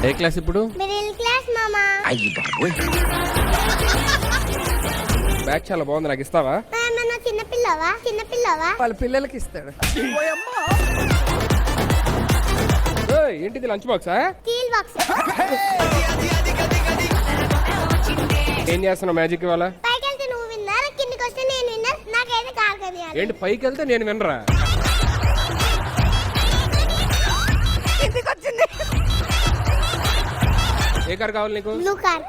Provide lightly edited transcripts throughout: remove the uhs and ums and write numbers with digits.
ఏ class ఇప్పుడు? Middle class మామా. Bag చాలా బాగుంది, నాకు ఇస్తావా? చిన్నపిల్లవా వాళ్ళ పిల్లలకి ఇస్తాడు. ఏంటిది, లంచ్ బాక్సా? Steel box. ఏం చేస్తున్నావు మ్యాజిక్ ఇవాళ? పైకి వెళ్తే నువ్వు విన్నర్, కిందికి వస్తే నేను విన్నర్. నాకైతే కాదు. ఏంటి పైకి వెళ్తే నేను వినరా? ఇంటికి వచ్చింది. ఏ కార్ కావాలి నీకు? Blue car.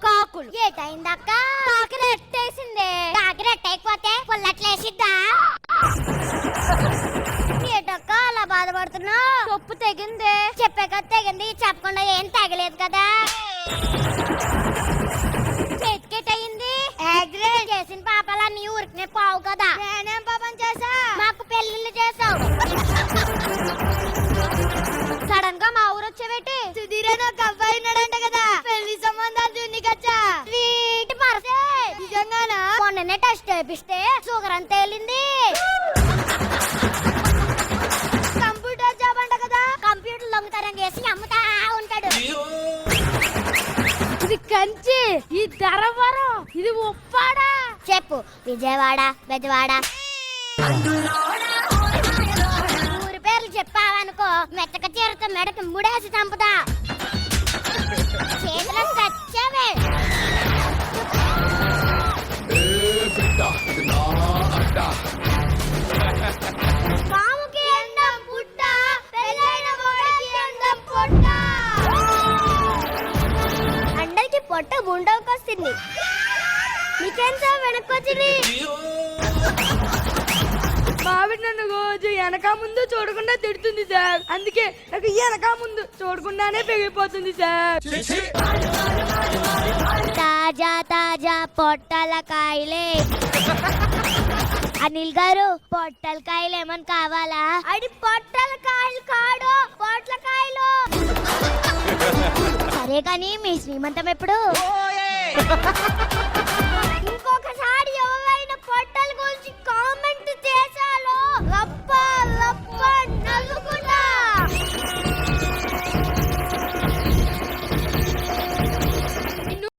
కాకులు ఏటైందక్క? కాకిని ఎట్టేసిందే. కాకిని ఎట్టేయకపోతే పుల్లట్లేసిద్దా? ఏటక్క అలా బాధపడుతున్నా? తప్పు తెగిందే. చెప్పే కదా తెగింది, చెప్పకుండా ఏం తగలేదు కదా. చేతికేటయింది. యాక్సిడెంట్ చేసిన పాపాలన్నీ ఊరికి పావు కదా. నేనేం పాపం చేసా? మాకు పెళ్లిళ్ళు చేసావు. సడన్ గా మా ఊరు వచ్చేవేటి? సుధీరే నాకు అబ్బాయి ఉన్నాడంట కదా, పెళ్లి సంబంధాలు చూనికచ్చా. Sweet per se. నిజంగానా? మొన్ననే టెస్ట్ చేపిస్తే షుగర్ అంత తేలింది. కంప్యూటర్ జాబ్ అంట కదా, కంప్యూటర్ దొంగతనం చేసి అమ్ముతా ఉంటాడు. ఇది కంచి, ఈ ధరవరం, ఇది ఉప్పాడా? చెప్పు. విజయవాడ, బెజవాడ. ఊరి పేర్లు చెప్పావనుకో మెత్తక చీరతో మెడకి ముడేసి చంపుతా. చేతులు సచ్చావే. పాముకి అందం పుట్ట, పెళ్ళైన వాడికి అందం పొట్ట. అందరికి పొట్ట గుండెకొస్తుంది. నీకెంత వెనక్కొచ్చింది? మావిడ నన్ను రోజు వెనక ముందు చూడకుండా తిడుతుంది సార్. అందుకే నాకు వెనక ముందు చూడకుండానే పెరిగిపోతుంది సార్. తాజా తాజా పొట్టల కాయలే. అనిల్ గారు, పొట్టల కాయలు ఏమని కావాలా? అది పొట్టల కాయలు కాడు, పొట్ల కాయలు. సరే కానీ మీ శ్రీమంతం ఎప్పుడు?